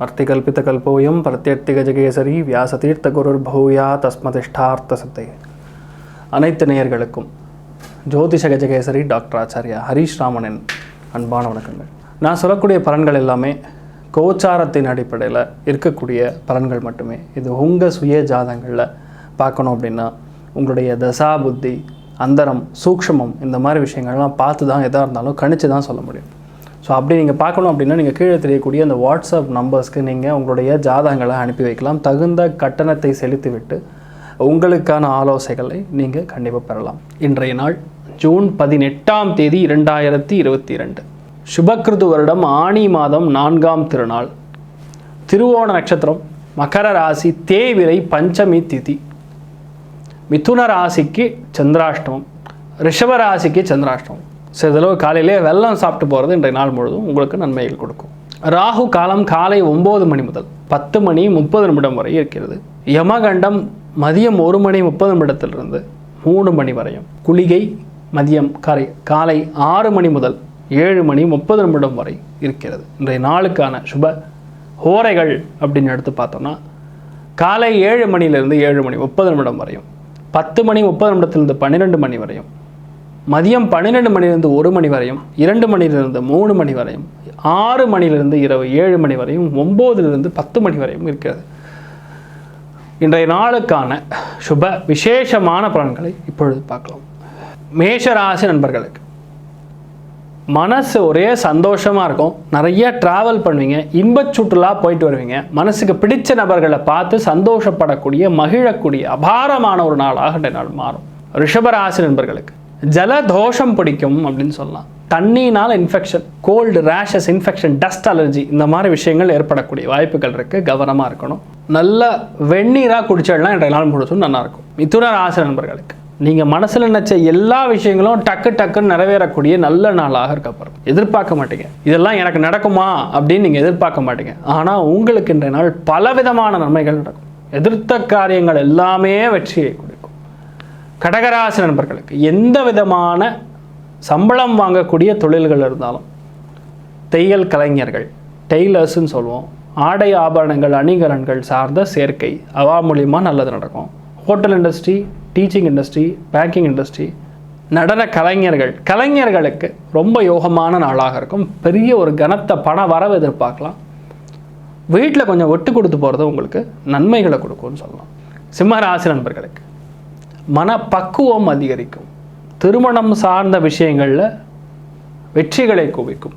अर्तिकल्पितकल्पोऽयं प्रत्यर्तिगजகேசரி வியாசதீர்த்த குருர் பௌயா தஸ்மதிஷ்டார்த்த சித்தை. அனைத்து நேயர்களுக்கும் ஜோதிஷ கஜகேசரி டாக்டர் ஆச்சாரியா ஹரீஷ் ராமனின் அன்பான வணக்கங்கள். நான் சொல்லக்கூடிய பலன்கள் எல்லாமே கோச்சாரத்தின் அடிப்படையில் இருக்கக்கூடிய பலன்கள் மட்டுமே. இது உங்கள் சுய ஜாதகங்களில் பார்க்கணும் அப்படின்னா உங்களுடைய தசா புத்தி அந்தரம் சூக்ஷ்மம் இந்த மாதிரி விஷயங்கள்லாம் பார்த்து தான் எதாக இருந்தாலும் கணிச்சு தான் சொல்ல முடியும். ஸோ அப்படி நீங்கள் பார்க்கணும் அப்படின்னா நீங்கள் கீழே தெரியக்கூடிய அந்த வாட்ஸ்அப் நம்பர்ஸ்க்கு நீங்கள் உங்களுடைய ஜாதகங்களை அனுப்பி வைக்கலாம். தகுந்த கட்டணத்தை செலுத்திவிட்டு உங்களுக்கான ஆலோசனைகளை நீங்கள் கண்டிப்பாக பெறலாம். இன்றைய நாள் ஜூன் 18 2022 சுபக்கிருது வருடம் ஆனி மாதம் 4ஆம் திருநாள், திருவோண நட்சத்திரம், மகர ராசி, தேய்விரை பஞ்சமி திதி. மிதுன ராசிக்கு சந்திராஷ்டமம், ரிஷப ராசிக்கு சந்திராஷ்டமம். சிறிதளவு காலையிலே வெல்லம் சாப்பிட்டு போகிறது இன்றைய நாள் முழுவதும் உங்களுக்கு நன்மைகள் கொடுக்கும். ராகு காலம் காலை 9 மணி முதல் 10 மணி 30 நிமிடம் வரை இருக்கிறது. யமகண்டம் மதியம் 1 மணி 30 நிமிடத்திலிருந்து 3 மணி வரையும். குளிகை மதியம் காலை 6 மணி முதல் 7 மணி 30 நிமிடம் வரை இருக்கிறது. இன்றைய நாளுக்கான சுப ஹோரைகள் அப்படின்னு எடுத்து பார்த்தோம்னா காலை 7 மணியிலிருந்து 7 மணி 30 நிமிடம் வரையும், 10 மணி 30 நிமிடத்திலிருந்து 12 மணி வரையும், மதியம் 12 மணிலிருந்து 1 மணி வரையும், 2 மணிலிருந்து 3 மணி வரையும், 6 மணிலிருந்து இரவு 7 மணி வரையும், 9லிருந்து 10 மணி வரையும் இருக்கிறது. இன்றைய நாளுக்கான சுப விசேஷமான பலன்களை இப்பொழுது பார்க்கலாம். மேஷராசி நண்பர்களுக்கு மனசு ஒரே சந்தோஷமாக இருக்கும். நிறைய ட்ராவல் பண்ணுவீங்க, இன்பச் சுற்றுலா போயிட்டு வருவீங்க. மனசுக்கு பிடிச்ச நபர்களை பார்த்து சந்தோஷப்படக்கூடிய மகிழக்கூடிய அபாரமான ஒரு நாளாக இன்றைய நாள் மாறும். ரிஷபராசி நண்பர்களுக்கு ஜலதோஷம் பிடிக்கும் அப்படின்னு சொல்லலாம். தண்ணினால் infection, cold, rashes, infection, dust allergy இந்த மாதிரி விஷயங்கள் ஏற்படக்கூடிய வாய்ப்புகள் இருக்குது. கவனமாக இருக்கணும். நல்ல வெந்நீராக குடிச்சிடலாம் இன்றைய நாள் முழுசும் நல்லாயிருக்கும். மிதுன ராசி நண்பர்களுக்கு நீங்கள் மனசில் நினைச்ச எல்லா விஷயங்களும் டக்குன்னு நிறைவேறக்கூடிய நல்ல நாளாக இருக்கப்படும். எதிர்பார்க்க மாட்டீங்க, இதெல்லாம் எனக்கு நடக்குமா அப்படின்னு நீங்கள் எதிர்பார்க்க மாட்டீங்க. ஆனால் உங்களுக்கு இன்றைய நாள் பலவிதமான நன்மைகள் நடக்கும். எதிர்த்த காரியங்கள் எல்லாமே வெற்றியை கொடுக்கும். கடகராசி நண்பர்களுக்கு எந்த விதமான சம்பளம் வாங்கக்கூடிய தொழில்கள் இருந்தாலும், தையல் கலைஞர்கள், டெய்லர்ஸ்ன்னு சொல்லுவோம், ஆடை ஆபரணங்கள் அணிகலன்கள் சார்ந்த சேர்க்கை அவா மூலியமாக நல்லது நடக்கும். Hotel industry, teaching industry, banking industry, நடன கலைஞர்களுக்கு ரொம்ப யோகமான நாளாக இருக்கும். பெரிய ஒரு கனத்த பண வரவு எதிர்பார்க்கலாம். வீட்டில் கொஞ்சம் ஒட்டு கொடுத்து போகிறது உங்களுக்கு நன்மைகளை கொடுக்கும்னு சொல்லலாம். சிம்மராசி நண்பர்களுக்கு மனப்பக்குவம் அதிகரிக்கும். திருமணம் சார்ந்த விஷயங்களில் வெற்றிகளை குவிக்கும்.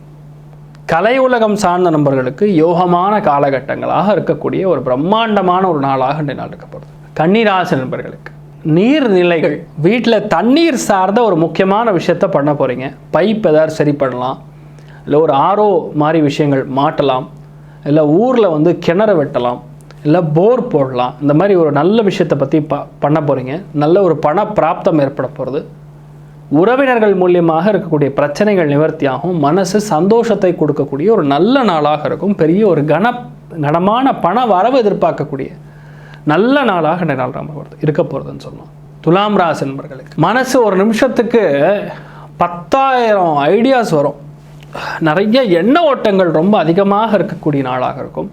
கலை உலகம் சார்ந்த நண்பர்களுக்கு யோகமான காலகட்டங்களாக இருக்கக்கூடிய ஒரு பிரம்மாண்டமான ஒரு நாளாக இன்றைய நாள் இருக்கப்படுது. கன்னிராசி நண்பர்களுக்கு நீர்நிலைகள், வீட்டில் தண்ணீர் சார்ந்த ஒரு முக்கியமான விஷயத்தை பண்ண போகிறீங்க. பைப் ஏதாவது சரி பண்ணலாம், இல்லை ஒரு ஆரோ மாதிரி விஷயங்கள் மாட்டலாம், இல்லை ஊரில் கிணறு வெட்டலாம், இல்லை போர் போடலாம். இந்த மாதிரி ஒரு நல்ல விஷயத்தை பற்றி பண்ண போகிறீங்க. நல்ல ஒரு பண பிராப்தம் ஏற்பட போகிறது. உறவினர்கள் மூலியமாக இருக்கக்கூடிய பிரச்சனைகள் நிவர்த்தியாகும். மனசு சந்தோஷத்தை கொடுக்கக்கூடிய ஒரு நல்ல நாளாக இருக்கும். பெரிய ஒரு கனமான பண வரவு எதிர்பார்க்கக்கூடிய நல்ல நாளாக இந்த நாள் இருக்க போகிறதுன்னு சொல்லலாம். துலாம் ராசி நண்பர்களுக்கு மனசு ஒரு நிமிஷத்துக்கு 10,000 ஐடியாஸ் வரும். நிறைய எண்ண ஓட்டங்கள் ரொம்ப அதிகமாக இருக்கக்கூடிய நாளாக இருக்கும்.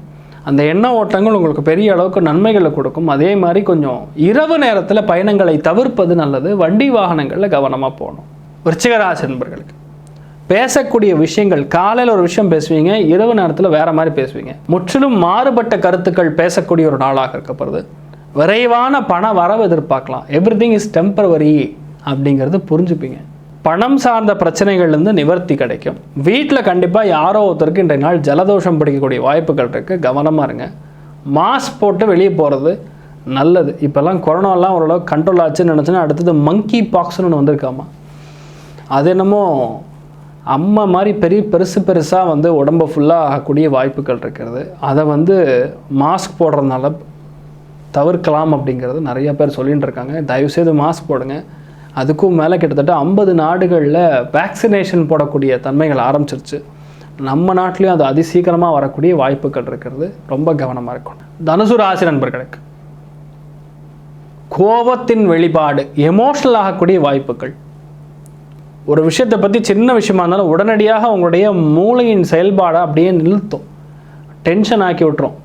அந்த எண்ண ஓட்டங்கள் உங்களுக்கு பெரிய அளவுக்கு நன்மைகளை கொடுக்கும். அதே மாதிரி கொஞ்சம் இரவு நேரத்தில் பயணங்களை தவிர்ப்பது நல்லது. வண்டி வாகனங்களில் கவனமாக போகணும். விருச்சிக ராசி நண்பர்களுக்கு பேசக்கூடிய விஷயங்கள், காலையில் ஒரு விஷயம் பேசுவீங்க, இரவு நேரத்தில் வேறு மாதிரி பேசுவீங்க. முற்றிலும் மாறுபட்ட கருத்துக்கள் பேசக்கூடிய ஒரு நாளாக இருக்கப்படுது. விரைவான பண வரவு எதிர்பார்க்கலாம். எவ்ரிதிங் இஸ் டெம்பரவரி அப்படிங்கிறது புரிஞ்சுப்பீங்க. பணம் சார்ந்த பிரச்சனைகள்லேருந்து நிவர்த்தி கிடைக்கும். வீட்டில் கண்டிப்பாக யாரோ ஒருத்தருக்கு இன்றைய நாள் ஜலதோஷம் பிடிக்கக்கூடிய வாய்ப்புகள் இருக்குது. கவனமாக இருங்க. மாஸ்க் போட்டு வெளியே போகிறது நல்லது. இப்போல்லாம் கொரோனாலாம் ஓரளவுக்கு கண்ட்ரோல் ஆச்சுன்னு நினச்சோன்னா அடுத்தது மங்கி பாக்ஸ்னு ஒன்று வந்திருக்காமா. அது என்னமோ அம்மா மாதிரி பெருசாக உடம்பை ஃபுல்லாக ஆகக்கூடிய வாய்ப்புகள் இருக்கிறது. அதை மாஸ்க் போடுறதுனால தவிர்க்கலாம் அப்படிங்கிறது நிறைய பேர் சொல்லிகிட்டு இருக்காங்க. தயவுசெய்து மாஸ்க் போடுங்க. அதுக்கும் மேலே கிட்டத்தட்ட 50 நாடுகளில் வேக்சினேஷன் போடக்கூடிய தன்மைகள் ஆரம்பிச்சிருச்சு. நம்ம நாட்டிலையும் அது அதிசீக்கிரமாக வரக்கூடிய வாய்ப்புகள் இருக்கிறது. ரொம்ப கவனமாக இருக்கணும். தனுசு ராசி நண்பர்களுக்கு கோபத்தின் வெளிப்பாடு, எமோஷனல் ஆகக்கூடிய வாய்ப்புகள், ஒரு விஷயத்தை பற்றி சின்ன விஷயமா இருந்தாலும் உடனடியாக உங்களுடைய மூளையின் செயல்பாடை அப்படியே நிறுத்தும், டென்ஷன் ஆக்கி விட்டுரும்.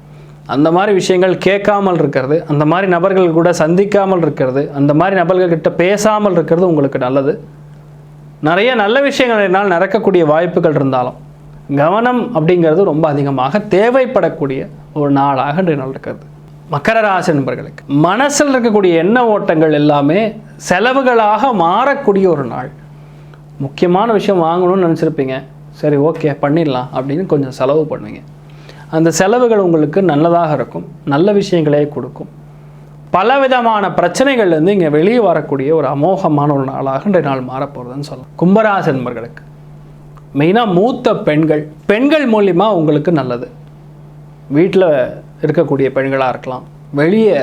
அந்த மாதிரி விஷயங்கள் கேட்காமல் இருக்கிறது, அந்த மாதிரி நபர்கள் கூட சந்திக்காமல் இருக்கிறது, அந்த மாதிரி நபர்கள்கிட்ட பேசாமல் இருக்கிறது உங்களுக்கு நல்லது. நிறைய நல்ல விஷயங்கள் என்னால் நடக்கக்கூடிய வாய்ப்புகள் இருந்தாலும் கவனம் அப்படிங்கிறது ரொம்ப அதிகமாக தேவைப்படக்கூடிய ஒரு நாளாக இன்றைய நாள் இருக்கிறது. மகர ராசி நண்பர்களுக்கு மனசில் இருக்கக்கூடிய எண்ண ஓட்டங்கள் எல்லாமே செலவுகளாக மாறக்கூடிய ஒரு நாள். முக்கியமான விஷயம் வாங்கணும்னு நினச்சிருப்பீங்க, சரி ஓகே பண்ணிடலாம் அப்படின்னு கொஞ்சம் செலவு பண்ணுவீங்க. அந்த செலவுகள் உங்களுக்கு நல்லதாக இருக்கும், நல்ல விஷயங்களே கொடுக்கும். பலவிதமான பிரச்சனைகள்லேருந்து இங்கே வெளியே வரக்கூடிய ஒரு அமோகமான ஒரு நாளாக இன்றைய நாள் மாறப்போகிறதுன்னு சொல்லலாம். கும்பராசி நண்பர்களுக்கு மெயினாக மூத்த பெண்கள் மூலிமா உங்களுக்கு நல்லது. வீட்டில் இருக்கக்கூடிய பெண்களாக இருக்கலாம், வெளியே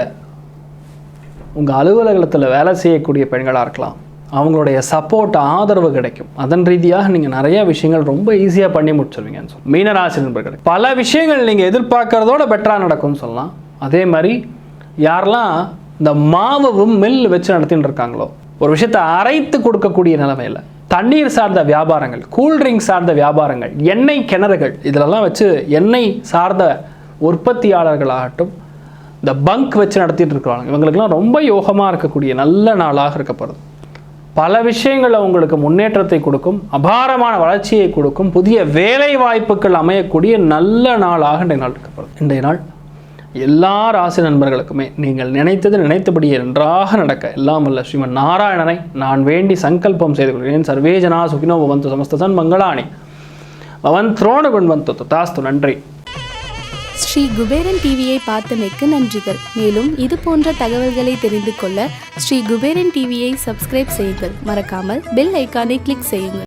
உங்கள் அலுவலகத்தில் வேலை செய்யக்கூடிய பெண்களாக இருக்கலாம், அவங்களுடைய சப்போர்ட் ஆதரவு கிடைக்கும். அதன் ரீதியாக நீங்கள் நிறைய விஷயங்கள் ரொம்ப ஈஸியாக பண்ணி முடிச்சிருவீங்கன்னு சொல்லலாம். மீனராசி நண்பர்கள் பல விஷயங்கள் நீங்கள் எதிர்பார்க்கறதோட பெட்டராக நடக்கும்னு சொல்லலாம். அதே மாதிரி யாரெல்லாம் இந்த மாவும் மில் வச்சு நடத்தின்னு இருக்காங்களோ, ஒரு விஷயத்தை அரைத்து கொடுக்கக்கூடிய நிலைமையில் தண்ணீர் சார்ந்த வியாபாரங்கள், கூல்ட்ரிங்க் சார்ந்த வியாபாரங்கள், எண்ணெய் கிணறுகள், இதிலெல்லாம் வச்சு எண்ணெய் சார்ந்த உற்பத்தியாளர்களாகட்டும், இந்த பங்க் வச்சு நடத்திட்டு இருக்கிறாங்க, இவங்களுக்கெல்லாம் ரொம்ப யோகமாக இருக்கக்கூடிய நல்ல நாளாக இருக்கப்படுது. பல விஷயங்கள் உங்களுக்கு முன்னேற்றத்தை கொடுக்கும், அபாரமான வளர்ச்சியை கொடுக்கும், புதிய வேலை வாய்ப்புகள் அமையக்கூடிய நல்ல நாளாக இன்றைய நாள் இருக்கப்படுது. இன்றைய நாள் எல்லா ராசி நண்பர்களுக்குமே நீங்கள் நினைத்தது நினைத்தபடியே நன்றாக நடக்க எல்லாம் வல்ல ஸ்ரீமன் நாராயணனை நான் வேண்டி சங்கல்பம் செய்து கொள்கிறேன். சர்வே ஜனா சுகினோ பவந்து சமஸ்தன் மங்களானி பவன் துரோண குண்வந்து ததாஸ்து. நன்றி. ஸ்ரீ குபேரன் டிவியை பார்த்தமைக்கு நன்றிகள். மேலும் இது போன்ற தகவல்களை தெரிந்து கொள்ள ஸ்ரீ குபேரன் டிவியை சப்ஸ்கிரைப் செய்யுங்கள். மறக்காமல் பெல் ஐக்கானை கிளிக் செய்யுங்கள்.